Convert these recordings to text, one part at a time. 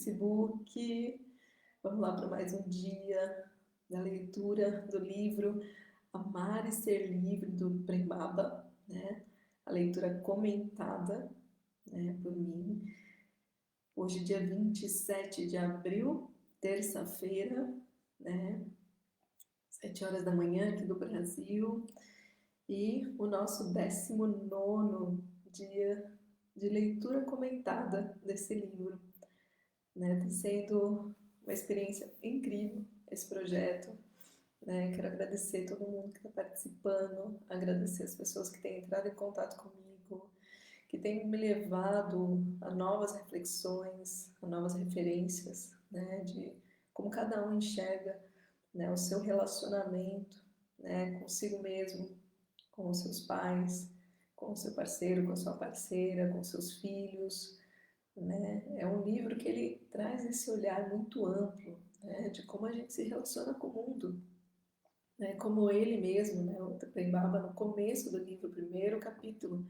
Facebook. Vamos lá para mais um dia da leitura do livro Amar e Ser Livre, do Prem Baba, né? A leitura comentada, né, por mim. Hoje, dia 27 de abril, terça-feira, né? 7 horas da manhã aqui do Brasil. E o nosso 19º dia de leitura comentada desse livro, né? Está sendo uma experiência incrível esse projeto, né? Quero agradecer todo mundo que está participando, agradecer as pessoas que têm entrado em contato comigo, que têm me levado a novas reflexões, a novas referências, né? De como cada um enxerga, né, o seu relacionamento, né, consigo mesmo, com os seus pais, com o seu parceiro, com a sua parceira, com seus filhos, né? É um livro que ele traz esse olhar muito amplo, né, de como a gente se relaciona com o mundo, né? Como ele mesmo, né, o Prem-Baba, no começo do livro, o primeiro capítulo,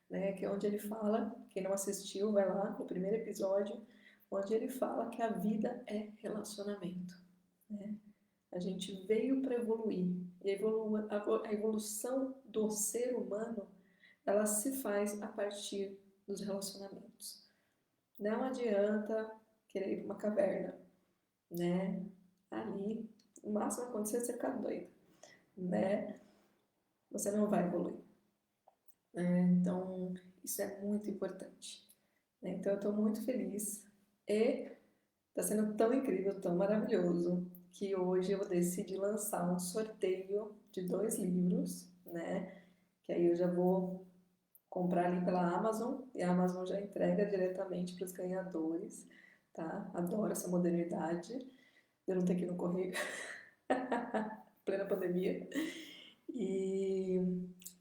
né, que é onde ele fala, quem não assistiu, vai lá no primeiro episódio, onde ele fala que a vida é relacionamento, né? A gente veio para evoluir, e a evolução do ser humano, ela se faz a partir dos relacionamentos. Não adianta querer ir para uma caverna, né? Ali, o máximo que acontecer é você ficar doido, né? Você não vai evoluir, né? Então, isso é muito importante, né? Então, eu estou muito feliz e está sendo tão incrível, tão maravilhoso, que hoje eu decidi lançar um sorteio de 2 livros, né? Que aí eu já vou comprar ali pela Amazon e a Amazon já entrega diretamente para os ganhadores, tá? Adoro essa modernidade. Eu não tenho que ir no correio, plena pandemia. E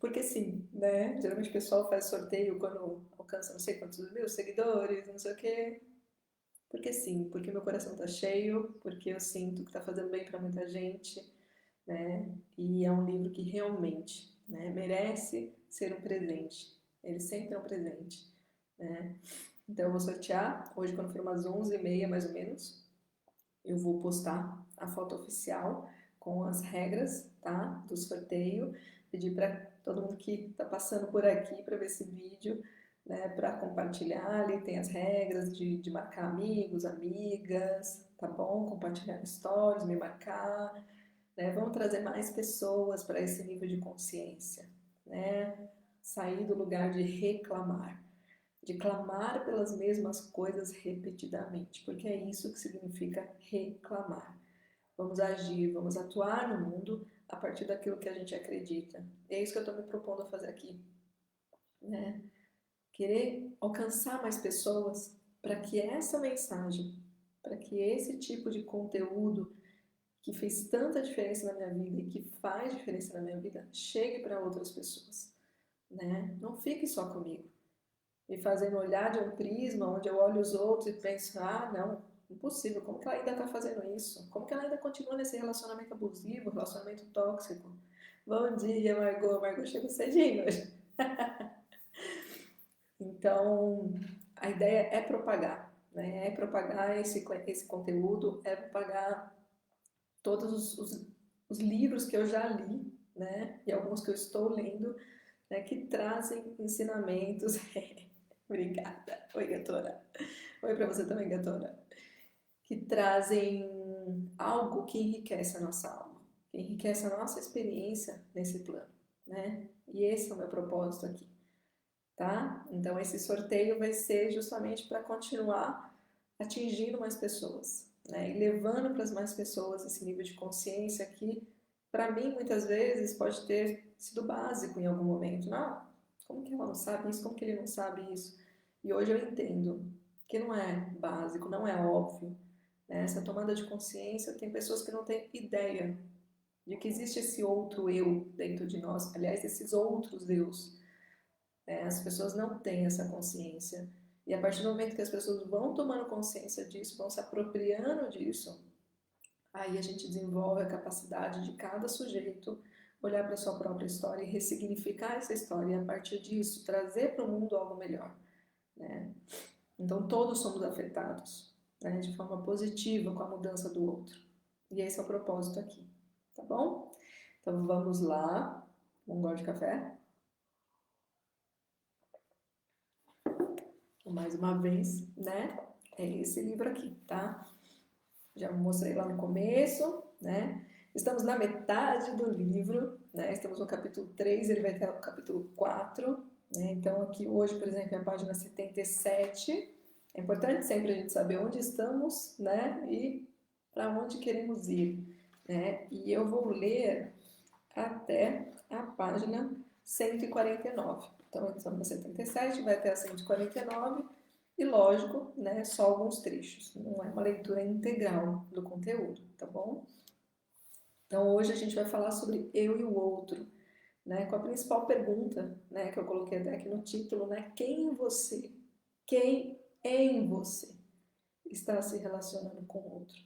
porque sim, né? Geralmente o pessoal faz sorteio quando alcança não sei quantos mil seguidores, não sei o quê. Porque sim, porque meu coração tá cheio, porque eu sinto que tá fazendo bem para muita gente, né? E é um livro que realmente, né, merece ser um presente. Ele sempre é um presente, né? Então eu vou sortear hoje quando for umas 11h30 mais ou menos. Eu vou postar a foto oficial com as regras, tá? Do sorteio. Pedir para todo mundo que está passando por aqui para ver esse vídeo, né? Para compartilhar. Ali tem as regras de marcar amigos, amigas, tá bom? Compartilhar stories, me marcar, né? Vamos trazer mais pessoas para esse nível de consciência, né? Sair do lugar de reclamar, de clamar pelas mesmas coisas repetidamente, porque é isso que significa reclamar. Vamos agir, vamos atuar no mundo a partir daquilo que a gente acredita. E é isso que eu estou me propondo a fazer aqui, né? Querer alcançar mais pessoas para que essa mensagem, para que esse tipo de conteúdo que fez tanta diferença na minha vida e que faz diferença na minha vida chegue para outras pessoas, né? Não fique só comigo me fazendo olhar de um prisma onde eu olho os outros e penso, ah, não, impossível, como que ela ainda está fazendo isso? Como que ela ainda continua nesse relacionamento abusivo, relacionamento tóxico? Bom dia, Margot. Margot chegou cedinho hoje. Então, a ideia é propagar, né? É propagar esse conteúdo, é propagar todos os livros que eu já li, né? E alguns que eu estou lendo, né? Que trazem ensinamentos. Obrigada. Oi, gatona. Oi para você também, gatona. Que trazem algo que enriquece a nossa alma, que enriquece a nossa experiência nesse plano, né? E esse é o meu propósito aqui, tá? Então esse sorteio vai ser justamente para continuar atingindo mais pessoas, né? E levando para as mais pessoas esse nível de consciência que, para mim, muitas vezes pode ter sido básico em algum momento. Não, como que ela não sabe isso? Como que ele não sabe isso? E hoje eu entendo que não é básico, não é óbvio, né? Essa tomada de consciência, tem pessoas que não têm ideia de que existe esse outro eu dentro de nós, aliás, esses outros eus, né? As pessoas não têm essa consciência. E a partir do momento que as pessoas vão tomando consciência disso, vão se apropriando disso, aí a gente desenvolve a capacidade de cada sujeito olhar para a sua própria história e ressignificar essa história e a partir disso trazer para o mundo algo melhor, né? Então todos somos afetados, né, de forma positiva com a mudança do outro. E esse é o propósito aqui, tá bom? Então vamos lá. Um gole de café. Mais uma vez, né? É esse livro aqui, tá? Já mostrei lá no começo, né? Estamos na metade do livro, né? Estamos no capítulo 3, ele vai ter o capítulo 4, né? Então aqui hoje, por exemplo, é a página 77. É importante sempre a gente saber onde estamos, né? E para onde queremos ir, né? E eu vou ler até a página 149. Então, estamos na 77, vai até a 149 e, lógico, né, só alguns trechos. Não é uma leitura integral do conteúdo, tá bom? Então, hoje a gente vai falar sobre eu e o outro, né, com a principal pergunta, né, que eu coloquei até aqui no título, né, quem em você está se relacionando com o outro?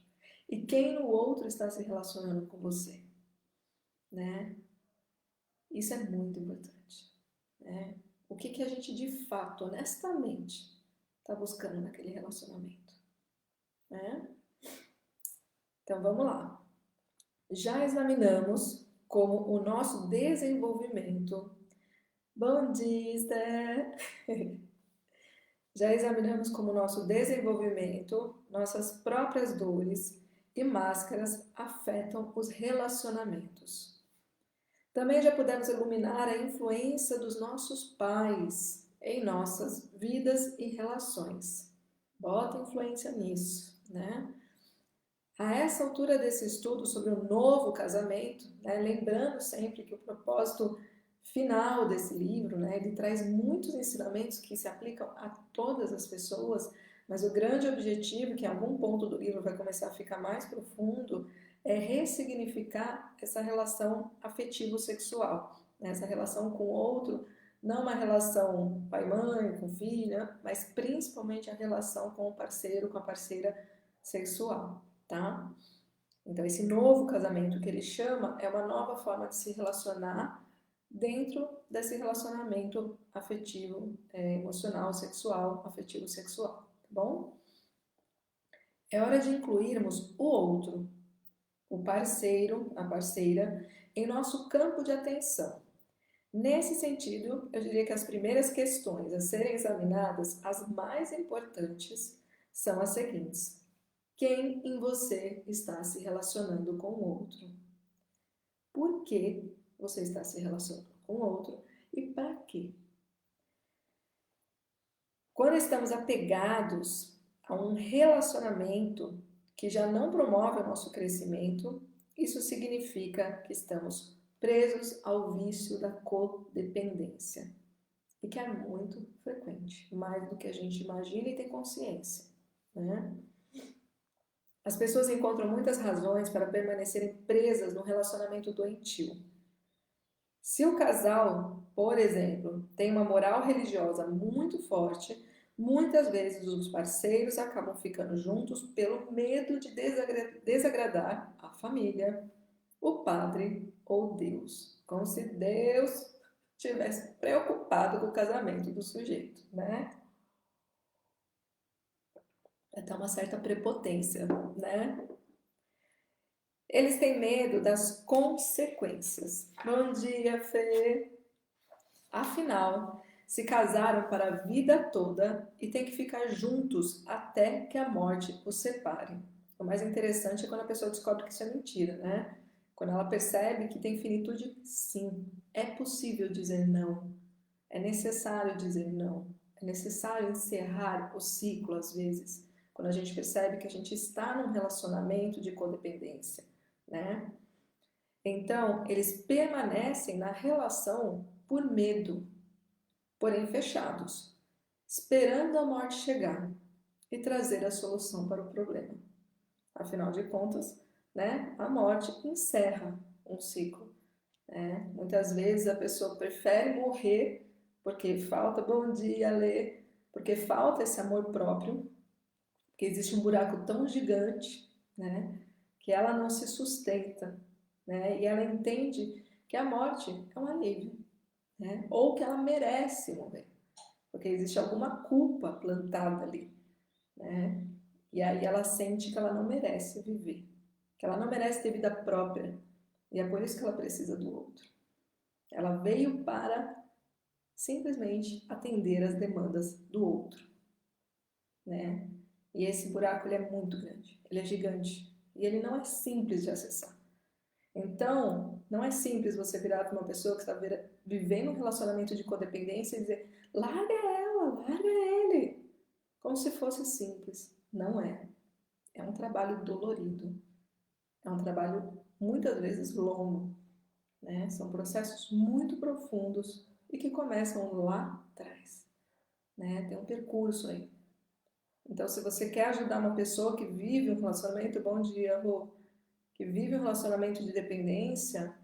E quem no outro está se relacionando com você, né? Isso é muito importante, né? O que que a gente de fato, honestamente, está buscando naquele relacionamento, né? Então vamos lá. Já examinamos como o nosso desenvolvimento. Bom dia, Esther! Já examinamos como o nosso desenvolvimento, nossas próprias dores e máscaras afetam os relacionamentos. Também já pudemos iluminar a influência dos nossos pais em nossas vidas e relações. Bota influência nisso, né? A essa altura desse estudo sobre o novo casamento, né, lembrando sempre que o propósito final desse livro, né, ele traz muitos ensinamentos que se aplicam a todas as pessoas, mas o grande objetivo, que em algum ponto do livro vai começar a ficar mais profundo, é ressignificar essa relação afetivo-sexual, né, essa relação com o outro, não uma relação pai-mãe, com filha, mas principalmente a relação com o parceiro, com a parceira sexual, tá? Então, esse novo casamento que ele chama é uma nova forma de se relacionar dentro desse relacionamento afetivo, emocional, sexual, afetivo sexual, tá bom? É hora de incluirmos o outro, o parceiro, a parceira, em nosso campo de atenção. Nesse sentido, eu diria que as primeiras questões a serem examinadas, as mais importantes, são as seguintes: quem em você está se relacionando com o outro? Por que você está se relacionando com o outro e para quê? Quando estamos apegados a um relacionamento que já não promove o nosso crescimento, isso significa que estamos presos ao vício da codependência, e que é muito frequente, mais do que a gente imagina e tem consciência, né? As pessoas encontram muitas razões para permanecerem presas no relacionamento doentio. Se o casal, por exemplo, tem uma moral religiosa muito forte, muitas vezes os parceiros acabam ficando juntos pelo medo de desagradar a família, o padre ou Deus. Como se Deus estivesse preocupado com o casamento do sujeito, né? Até uma certa prepotência, né? Eles têm medo das consequências. Bom dia, Fê. Afinal, se casaram para a vida toda e têm que ficar juntos até que a morte os separe. O mais interessante é quando a pessoa descobre que isso é mentira, né? Quando ela percebe que tem finitude, sim. É possível dizer não. É necessário dizer não. É necessário encerrar o ciclo, às vezes, quando a gente percebe que a gente está num relacionamento de codependência, né? Então, eles permanecem na relação por medo, porém fechados, esperando a morte chegar e trazer a solução para o problema. Afinal de contas, né, a morte encerra um ciclo. Né? Muitas vezes a pessoa prefere morrer porque falta, bom dia, Lê, porque falta esse amor próprio, porque existe um buraco tão gigante, né, que ela não se sustenta, né, e ela entende que a morte é um alívio, né, ou que ela merece morrer, porque existe alguma culpa plantada ali, né. E aí ela sente que ela não merece viver, que ela não merece ter vida própria. E é por isso que ela precisa do outro. Ela veio para simplesmente atender as demandas do outro, né? E esse buraco ele é muito grande, ele é gigante e ele não é simples de acessar. Então, não é simples você virar para uma pessoa que está vivendo um relacionamento de codependência e dizer: larga ela, larga ele, como se fosse simples. Não é. É um trabalho dolorido, é um trabalho muitas vezes longo, né? São processos muito profundos e que começam lá atrás, né? Tem um percurso aí. Então, se você quer ajudar uma pessoa que vive um relacionamento, bom dia, Rô, que vive um relacionamento de dependência,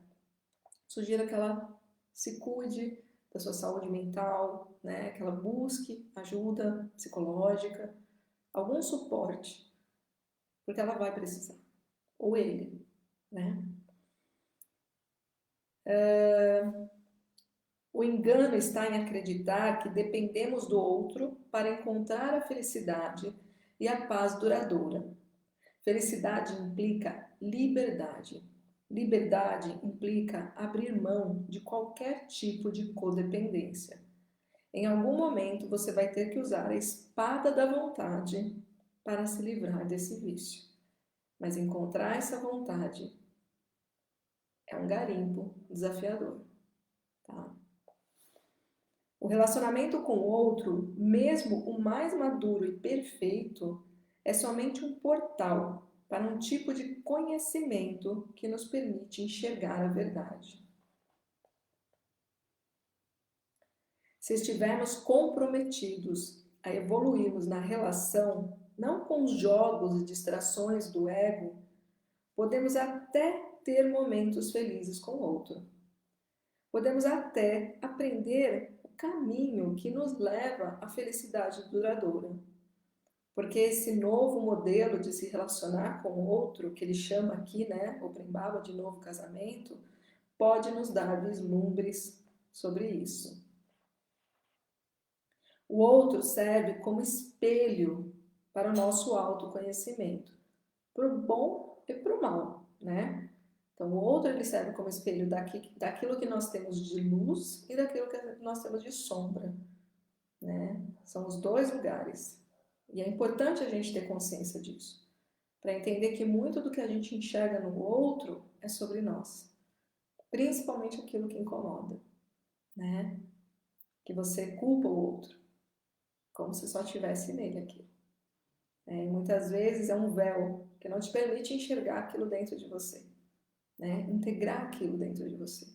sugiro que ela se cuide da sua saúde mental, né? Que ela busque ajuda psicológica, algum suporte, porque ela vai precisar, ou ele, né? O engano está em acreditar que dependemos do outro para encontrar a felicidade e a paz duradoura. Felicidade implica liberdade. Liberdade implica abrir mão de qualquer tipo de codependência. Em algum momento você vai ter que usar a espada da vontade para se livrar desse vício. Mas encontrar essa vontade é um garimpo desafiador, tá? O relacionamento com o outro, mesmo o mais maduro e perfeito, é somente um portal para um tipo de conhecimento que nos permite enxergar a verdade. Se estivermos comprometidos a evoluirmos na relação, não com os jogos e distrações do ego, podemos até ter momentos felizes com o outro. Podemos até aprender o caminho que nos leva à felicidade duradoura. Porque esse novo modelo de se relacionar com o outro, que ele chama aqui, né, o Brembaba de novo casamento, pode nos dar vislumbres sobre isso. O outro serve como espelho para o nosso autoconhecimento, para o bom e para o mal, né? Então, o outro ele serve como espelho daquilo que nós temos de luz e daquilo que nós temos de sombra, né? São os dois lugares. E é importante a gente ter consciência disso, para entender que muito do que a gente enxerga no outro é sobre nós, principalmente aquilo que incomoda, né? Que você culpa o outro, como se só tivesse nele aquilo. E muitas vezes é um véu que não te permite enxergar aquilo dentro de você, né? Integrar aquilo dentro de você,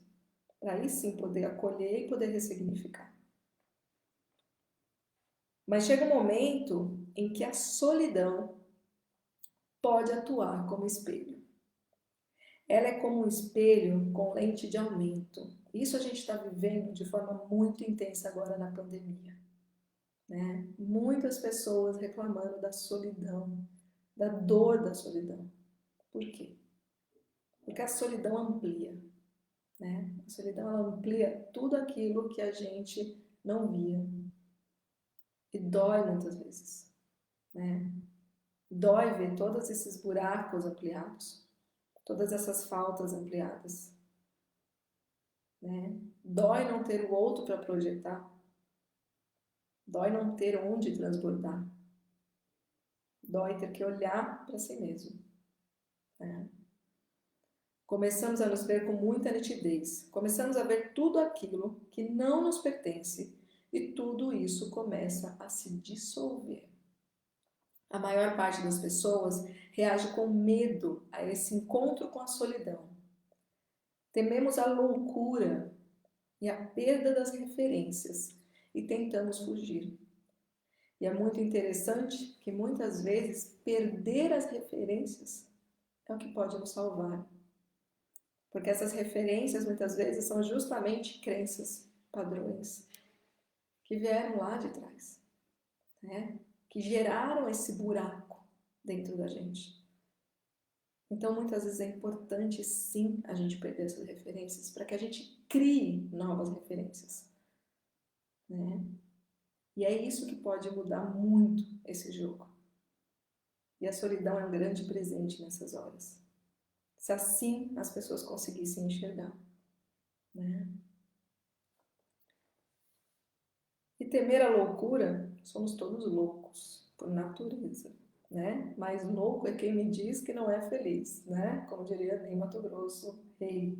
para aí sim poder acolher e poder ressignificar. Mas chega um momento em que a solidão pode atuar como espelho. Ela é como um espelho com lente de aumento. Isso a gente está vivendo de forma muito intensa agora na pandemia, né? Muitas pessoas reclamando da solidão, da dor da solidão. Por quê? Porque a solidão amplia, né? A solidão ela amplia tudo aquilo que a gente não via. E dói muitas vezes, né? Dói ver todos esses buracos ampliados, todas essas faltas ampliadas, né? Dói não ter o outro para projetar, dói não ter onde transbordar, dói ter que olhar para si mesmo, né? Começamos a nos ver com muita nitidez, começamos a ver tudo aquilo que não nos pertence e tudo isso começa a se dissolver. A maior parte das pessoas reage com medo a esse encontro com a solidão. Tememos a loucura e a perda das referências e tentamos fugir. E é muito interessante que muitas vezes perder as referências é o que pode nos salvar. Porque essas referências muitas vezes são justamente crenças, padrões que vieram lá de trás, né? Que geraram esse buraco dentro da gente. Então, muitas vezes é importante, sim, a gente perder essas referências para que a gente crie novas referências, né? E é isso que pode mudar muito esse jogo. E a solidão é um grande presente nessas horas. Se assim as pessoas conseguissem enxergar, né? E temer a loucura, somos todos loucos, por natureza, né? Mas louco é quem me diz que não é feliz, né? Como diria Ney Matogrosso, rei.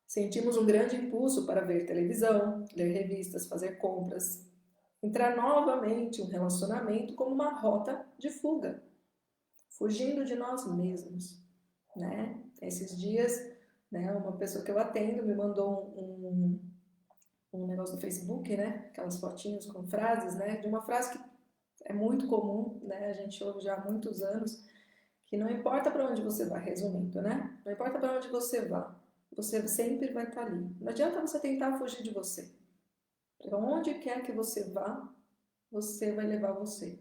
Sentimos um grande impulso para ver televisão, ler revistas, fazer compras, entrar novamente em um relacionamento como uma rota de fuga, fugindo de nós mesmos, né? Esses dias, né, uma pessoa que eu atendo me mandou um negócio no Facebook, né? Aquelas fotinhos com frases, né? De uma frase que é muito comum, né? A gente ouve já há muitos anos, que não importa para onde você vai, resumindo, né? Não importa para onde você vá, você sempre vai estar ali. Não adianta você tentar fugir de você. Para onde quer que você vá, você vai levar você.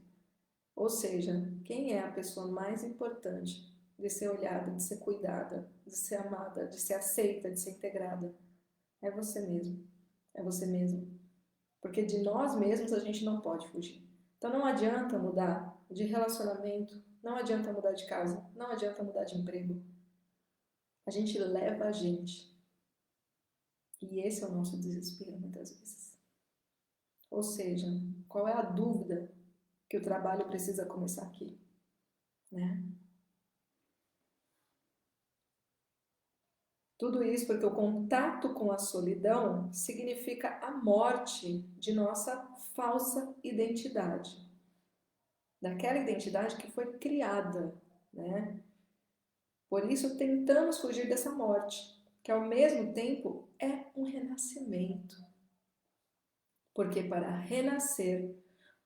Ou seja, quem é a pessoa mais importante de ser olhada, de ser cuidada, de ser amada, de ser aceita, de ser integrada? É você mesmo. É você mesmo. Porque de nós mesmos a gente não pode fugir. Então não adianta mudar de relacionamento, não adianta mudar de casa, não adianta mudar de emprego. A gente leva a gente. E esse é o nosso desespero muitas vezes. Ou seja, qual é a dúvida que o trabalho precisa começar aqui, né? Tudo isso porque o contato com a solidão significa a morte de nossa falsa identidade, daquela identidade que foi criada, né? Por isso tentamos fugir dessa morte, que ao mesmo tempo é um renascimento. Porque para renascer,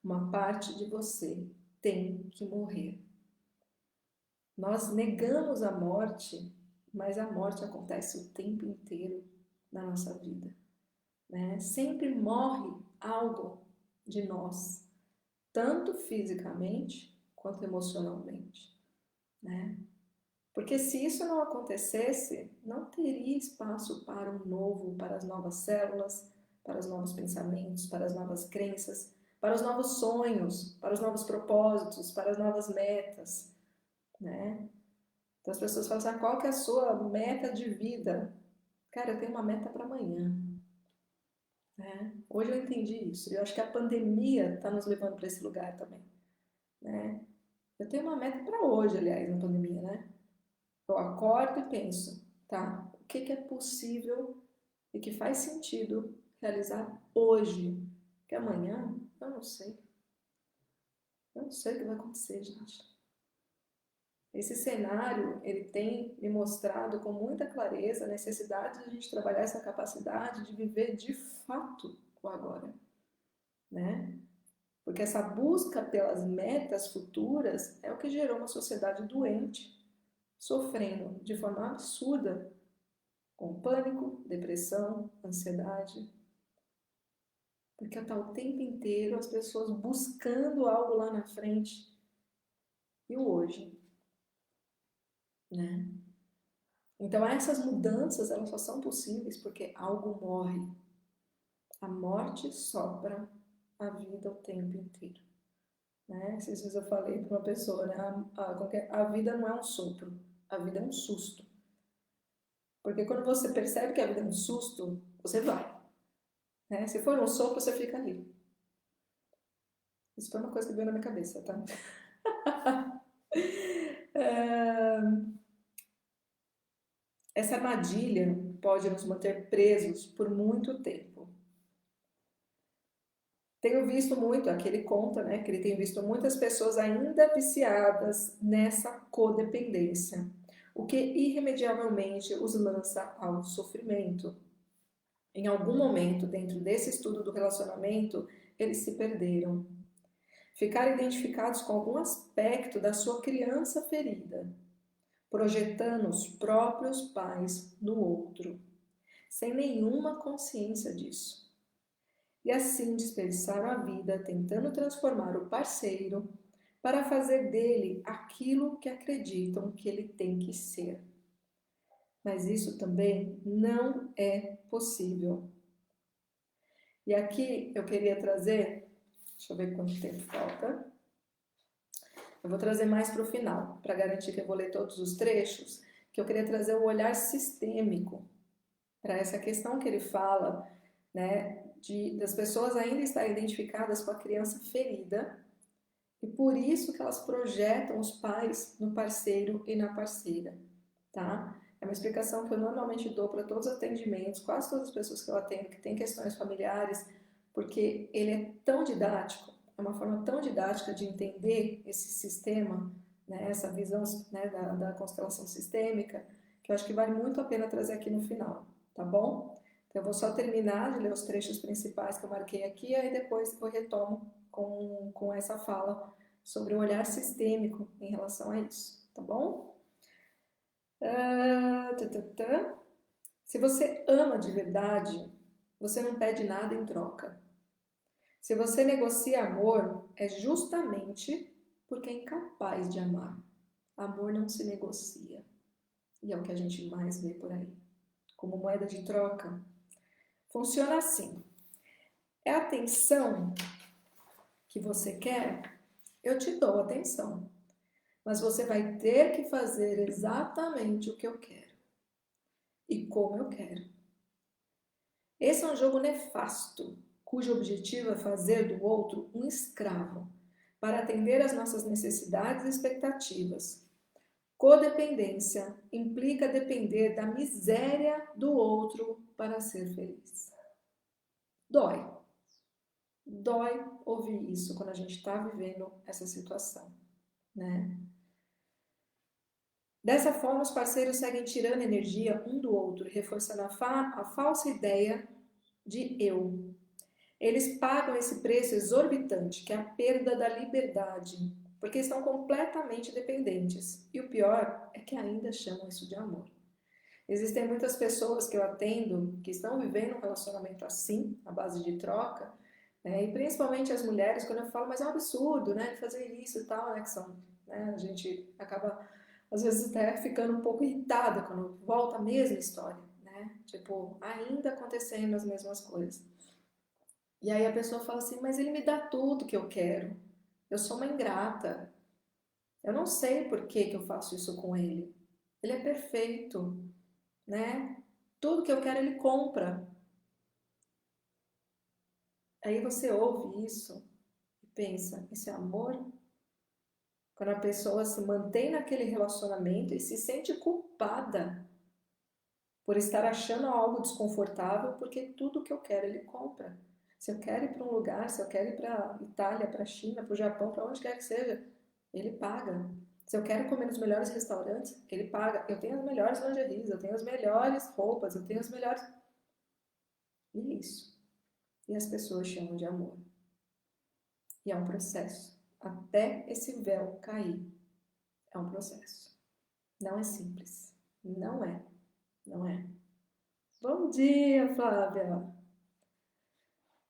uma parte de você tem que morrer. Nós negamos a morte, mas a morte acontece o tempo inteiro na nossa vida, né? Sempre morre algo de nós, tanto fisicamente quanto emocionalmente, né? Porque se isso não acontecesse, não teria espaço para um novo, para as novas células, para os novos pensamentos, para as novas crenças, para os novos sonhos, para os novos propósitos, para as novas metas, né? Então as pessoas falam assim, qual que é a sua meta de vida? Cara, eu tenho uma meta para amanhã, né? Hoje eu entendi isso. Eu acho que a pandemia está nos levando para esse lugar também, né? Eu tenho uma meta para hoje, aliás, na pandemia, né? Eu acordo e penso, tá? O que é possível e que faz sentido realizar hoje? Porque amanhã eu não sei. Eu não sei o que vai acontecer, gente. Esse cenário, ele tem me mostrado com muita clareza a necessidade de a gente trabalhar essa capacidade de viver de fato o agora, né? Porque essa busca pelas metas futuras é o que gerou uma sociedade doente, sofrendo de forma absurda com pânico, depressão, ansiedade. Porque está o tempo inteiro as pessoas buscando algo lá na frente. E o hoje, né? Então essas mudanças, elas só são possíveis porque algo morre. A morte sopra a vida o tempo inteiro. Né? Esses dias eu falei para uma pessoa, né? A vida não é um sopro, a vida é um susto. Porque quando você percebe que a vida é um susto, você vai. Né? Se for um sopro, você fica ali. Isso foi uma coisa que veio na minha cabeça, tá? Essa armadilha pode nos manter presos por muito tempo. Tenho visto muito, aqui ele conta, né, que ele tem visto muitas pessoas ainda viciadas nessa codependência, o que irremediavelmente os lança ao sofrimento. Em algum momento, dentro desse estudo do relacionamento, eles se perderam. Ficaram identificados com algum aspecto da sua criança ferida, projetando os próprios pais no outro, sem nenhuma consciência disso. E assim desperdiçaram a vida tentando transformar o parceiro para fazer dele aquilo que acreditam que ele tem que ser. Mas isso também não é possível. E aqui eu queria trazer Deixa eu ver quanto tempo falta. Eu vou trazer mais para o final, para garantir que eu vou ler todos os trechos, que eu queria trazer o olhar sistêmico para essa questão que ele fala, né, das pessoas ainda estarem identificadas com a criança ferida e por isso que elas projetam os pais no parceiro e na parceira, tá? É uma explicação que eu normalmente dou para todos os atendimentos, quase todas as pessoas que eu atendo que têm questões familiares, porque ele é tão didático, é uma forma tão didática de entender esse sistema, né, essa visão, né, da constelação sistêmica, que eu acho que vale muito a pena trazer aqui no final, tá bom? Então eu vou só terminar de ler os trechos principais que eu marquei aqui, aí depois eu retomo com essa fala sobre o olhar sistêmico em relação a isso, tá bom? Se você ama de verdade, você não pede nada em troca. Se você negocia amor, é justamente porque é incapaz de amar. Amor não se negocia. E é o que a gente mais vê por aí. Como moeda de troca. Funciona assim. É a atenção que você quer? Eu te dou atenção. Mas você vai ter que fazer exatamente o que eu quero. E como eu quero. Esse é um jogo nefasto, cujo objetivo é fazer do outro um escravo, para atender às nossas necessidades e expectativas. Codependência implica depender da miséria do outro para ser feliz. Dói. Dói ouvir isso quando a gente está vivendo essa situação, né? Dessa forma, os parceiros seguem tirando energia um do outro, reforçando a falsa ideia de eu. Eles pagam esse preço exorbitante, que é a perda da liberdade, porque estão completamente dependentes. E o pior é que ainda chamam isso de amor. Existem muitas pessoas que eu atendo que estão vivendo um relacionamento assim, à base de troca, né? E principalmente as mulheres, quando eu falo, mas é um absurdo, né, fazer isso e tal, né, que são, né, a gente acaba, às vezes, até ficando um pouco irritada quando volta a mesma história, né, tipo, ainda acontecendo as mesmas coisas. E aí a pessoa fala assim, mas ele me dá tudo que eu quero, eu sou uma ingrata, eu não sei por que eu faço isso com ele, ele é perfeito, né? Tudo que eu quero ele compra. Aí você ouve isso e pensa, isso é amor? Quando a pessoa se mantém naquele relacionamento e se sente culpada por estar achando algo desconfortável, porque tudo que eu quero ele compra. Se eu quero ir para um lugar, se eu quero ir para a Itália, para a China, para o Japão, para onde quer que seja, ele paga. Se eu quero comer nos melhores restaurantes, ele paga. Eu tenho as melhores lingeries, eu tenho as melhores roupas, eu tenho as melhores... E é isso. E as pessoas chamam de amor. E é um processo. Até esse véu cair, é um processo. Não é simples. Não é. Não é. Bom dia, Flávia!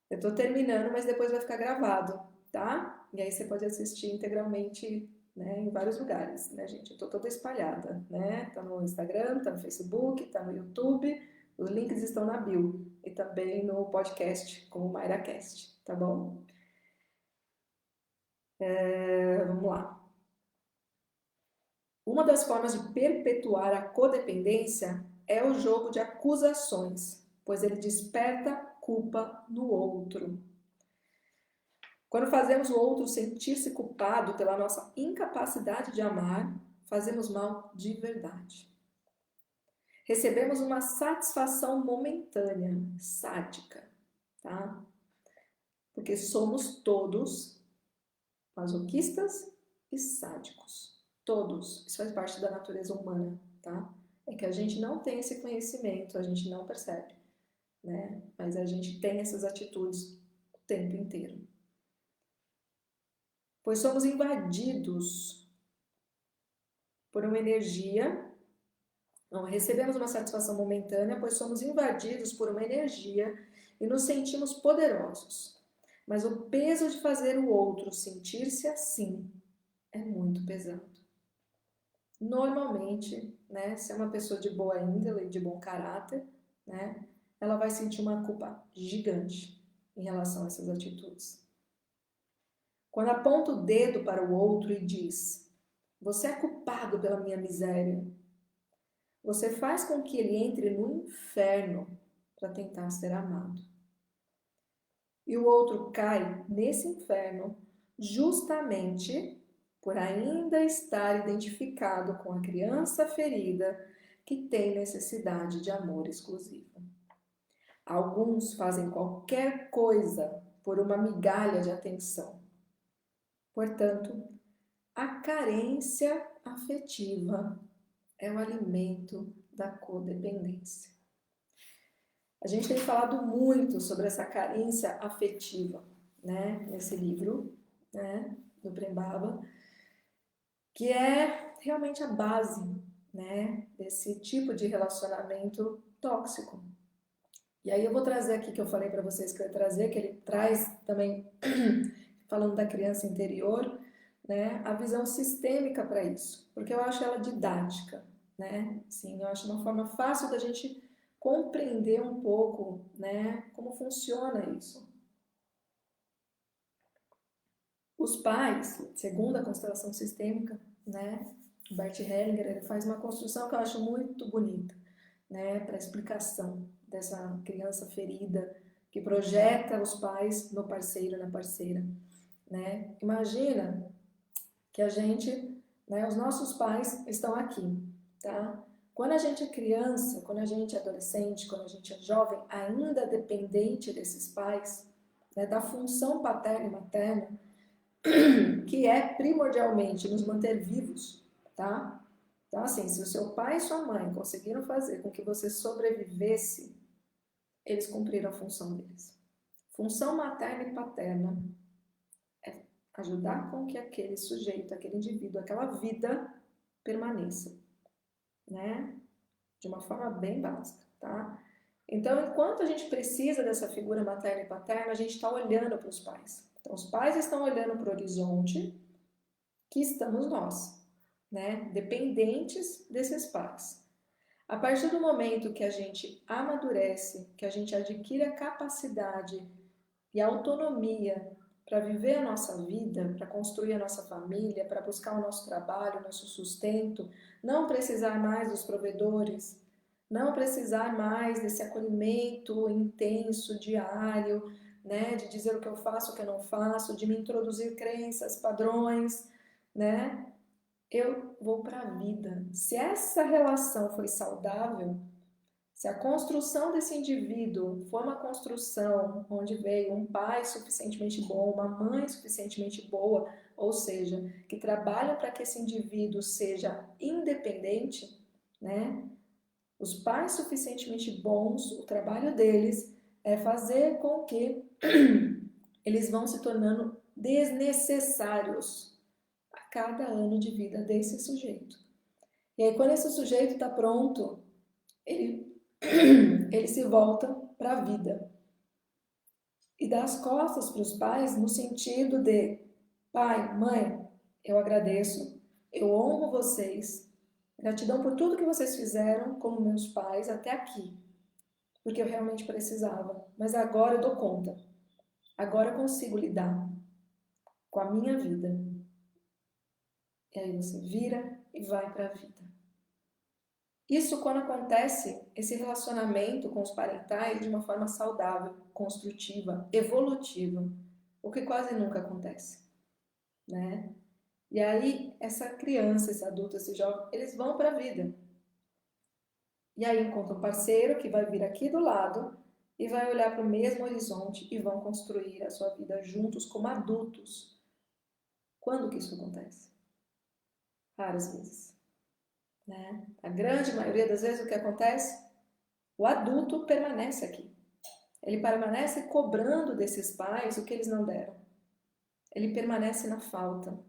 Eu tô terminando, mas depois vai ficar gravado, tá? E aí você pode assistir integralmente, né, em vários lugares, né, gente? Eu tô toda espalhada, né? Tá no Instagram, tá no Facebook, tá no YouTube. Os links estão na bio. E também no podcast, como MairaCast, tá bom? Vamos lá. Uma das formas de perpetuar a codependência é o jogo de acusações, pois ele desperta culpa no outro. Quando fazemos o outro sentir-se culpado pela nossa incapacidade de amar, fazemos mal de verdade. Recebemos uma satisfação momentânea, sádica, tá? Porque somos todos masoquistas e sádicos. Todos. Isso faz parte da natureza humana, tá? É que a gente não tem esse conhecimento, a gente não percebe, né? Mas a gente tem essas atitudes o tempo inteiro. Pois somos invadidos por uma energia, não, recebemos uma satisfação momentânea, pois somos invadidos por uma energia e nos sentimos poderosos. Mas o peso de fazer o outro sentir-se assim é muito pesado. Normalmente, né, se é uma pessoa de boa índole, de bom caráter, né, ela vai sentir uma culpa gigante em relação a essas atitudes. Quando aponta o dedo para o outro e diz: você é culpado pela minha miséria. Você faz com que ele entre no inferno para tentar ser amado. E o outro cai nesse inferno justamente por ainda estar identificado com a criança ferida que tem necessidade de amor exclusivo. Alguns fazem qualquer coisa por uma migalha de atenção. Portanto, a carência afetiva é o alimento da codependência. A gente tem falado muito sobre essa carência afetiva, né, nesse livro, né, do Prembaba, que é realmente a base, né, desse tipo de relacionamento tóxico. E aí eu vou trazer aqui que eu falei para vocês que eu ia trazer, que ele traz também, falando da criança interior, né, a visão sistêmica para isso, porque eu acho ela didática, né, sim, eu acho uma forma fácil da gente compreender um pouco, né, como funciona isso. Os pais, segundo a constelação sistêmica, né, o Bert Hellinger, ele faz uma construção que eu acho muito bonita, né, para explicação dessa criança ferida que projeta os pais no parceiro, na parceira, né? Imagina que a gente, né, os nossos pais estão aqui, tá? Quando a gente é criança, quando a gente é adolescente, quando a gente é jovem, ainda dependente desses pais, né, da função paterna e materna, que é primordialmente nos manter vivos, tá? Então, assim, se o seu pai e sua mãe conseguiram fazer com que você sobrevivesse, eles cumpriram a função deles. Função materna e paterna é ajudar com que aquele sujeito, aquele indivíduo, aquela vida permaneça, né? De uma forma bem básica, tá? Então, enquanto a gente precisa dessa figura materna e paterna, a gente está olhando para os pais. Então, os pais estão olhando para o horizonte, que estamos nós, né? Dependentes desses pais. A partir do momento que a gente amadurece, que a gente adquire a capacidade e a autonomia para viver a nossa vida, para construir a nossa família, para buscar o nosso trabalho, o nosso sustento, não precisar mais dos provedores, não precisar mais desse acolhimento intenso, diário, né, de dizer o que eu faço, o que eu não faço, de me introduzir crenças, padrões, né? Eu vou para a vida. Se essa relação foi saudável, se a construção desse indivíduo for uma construção onde veio um pai suficientemente bom, uma mãe suficientemente boa, ou seja, que trabalham para que esse indivíduo seja independente, né? Os pais suficientemente bons, o trabalho deles é fazer com que eles vão se tornando desnecessários a cada ano de vida desse sujeito. E aí, quando esse sujeito está pronto, ele se volta para a vida e dá as costas para os pais no sentido de: pai, mãe, eu agradeço, eu honro vocês, gratidão por tudo que vocês fizeram como meus pais até aqui, porque eu realmente precisava, mas agora eu dou conta, agora eu consigo lidar com a minha vida. E aí você vira e vai para a vida. Isso quando acontece esse relacionamento com os parentais de uma forma saudável, construtiva, evolutiva, o que quase nunca acontece, né? E aí essa criança, esse adulto, esse jovem, eles vão para a vida. E aí encontram um parceiro que vai vir aqui do lado e vai olhar para o mesmo horizonte e vão construir a sua vida juntos como adultos. Quando que isso acontece? Raras vezes, né? A grande maioria das vezes o que acontece? O adulto permanece aqui. Ele permanece cobrando desses pais o que eles não deram. Ele permanece na falta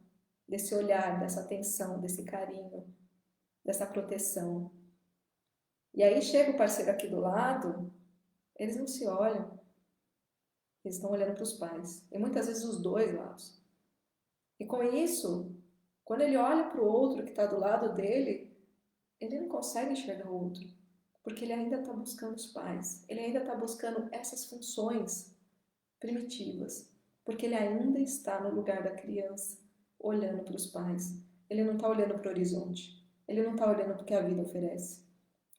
desse olhar, dessa atenção, desse carinho, dessa proteção. E aí chega o parceiro aqui do lado, eles não se olham, eles estão olhando para os pais. E muitas vezes os dois lados. E com isso, quando ele olha para o outro que está do lado dele, ele não consegue enxergar o outro. Porque ele ainda está buscando os pais. Ele ainda está buscando essas funções primitivas. porque ele ainda está no lugar da criança, olhando para os pais. Ele não está olhando para o horizonte. Ele não está olhando para o que a vida oferece.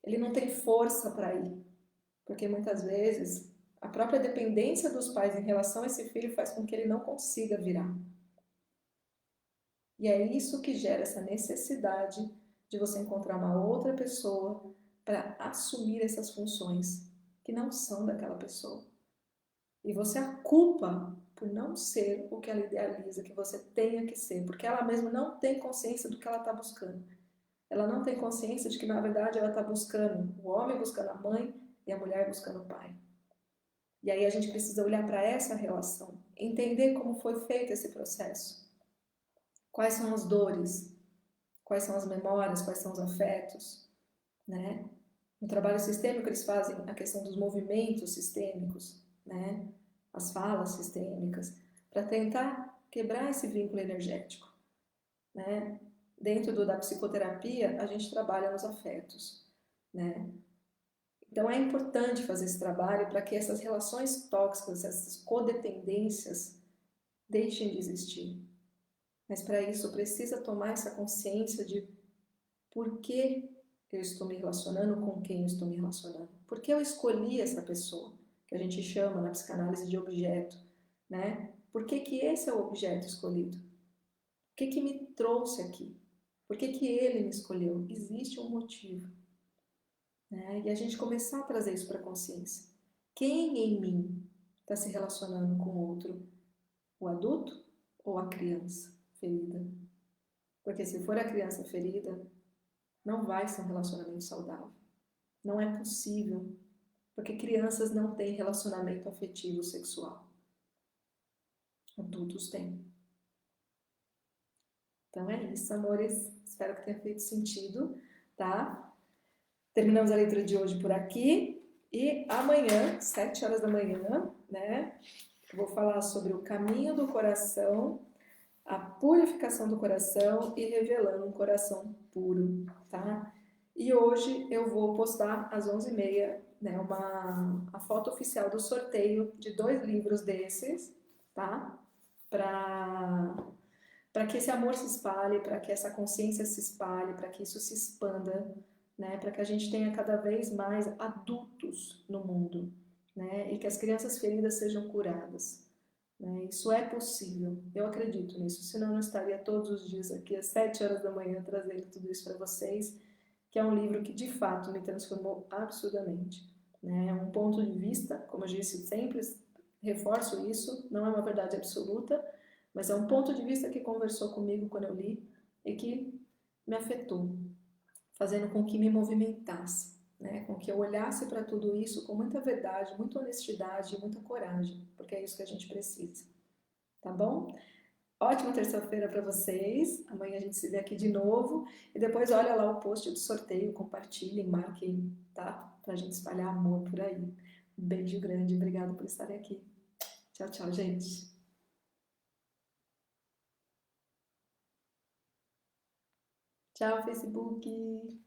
Ele não tem força para ir, porque muitas vezes a própria dependência dos pais em relação a esse filho faz com que ele não consiga virar. E é isso que gera essa necessidade de você encontrar uma outra pessoa para assumir essas funções que não são daquela pessoa. E você a culpa por não ser o que ela idealiza que você tenha que ser, porque ela mesma não tem consciência do que ela está buscando. Ela não tem consciência de que, na verdade, ela está buscando o homem buscando a mãe e a mulher buscando o pai. E aí a gente precisa olhar para essa relação, entender como foi feito esse processo. Quais são as dores, quais são as memórias, quais são os afetos, né? No trabalho sistêmico eles fazem a questão dos movimentos sistêmicos, né? As falas sistêmicas, para tentar quebrar esse vínculo energético, né? Dentro da psicoterapia, a gente trabalha nos afetos, né? Então é importante fazer esse trabalho para que essas relações tóxicas, essas codependências deixem de existir. Mas para isso precisa tomar essa consciência de por que eu estou me relacionando, com quem eu estou me relacionando. Por que eu escolhi essa pessoa, que a gente chama na psicanálise de objeto, né? Por que que esse é o objeto escolhido? O que que me trouxe aqui? Por que que ele me escolheu? Existe um motivo, né? E a gente começar a trazer isso para a consciência. Quem em mim está se relacionando com o outro? O adulto ou a criança ferida? Porque se for a criança ferida, não vai ser um relacionamento saudável. Não é possível, porque crianças não têm relacionamento afetivo sexual. Adultos têm. Então é isso, amores. Espero que tenha feito sentido, tá? Terminamos a leitura de hoje por aqui e amanhã, 7 horas da manhã, né? Eu vou falar sobre o caminho do coração, a purificação do coração e revelando um coração puro, tá? E hoje eu vou postar às 11h30, né, a foto oficial do sorteio de 2 livros desses, tá? Para que esse amor se espalhe, para que essa consciência se espalhe, para que isso se expanda, né? Para que a gente tenha cada vez mais adultos no mundo, né? E que as crianças feridas sejam curadas. Né? Isso é possível, eu acredito nisso, senão eu não estaria todos os dias aqui às 7 horas da manhã trazendo tudo isso para vocês, que é um livro que de fato me transformou absurdamente. Né? É um ponto de vista, como eu disse sempre, reforço isso, não é uma verdade absoluta, mas é um ponto de vista que conversou comigo quando eu li e que me afetou, fazendo com que me movimentasse, né? Com que eu olhasse para tudo isso com muita verdade, muita honestidade e muita coragem, porque é isso que a gente precisa. Tá bom? Ótima terça-feira para vocês. Amanhã a gente se vê aqui de novo. E depois olha lá o post do sorteio, compartilhem, marquem, tá? Pra gente espalhar amor por aí. Um beijo grande, obrigada por estarem aqui. Tchau, tchau, gente. Tchau, Facebook.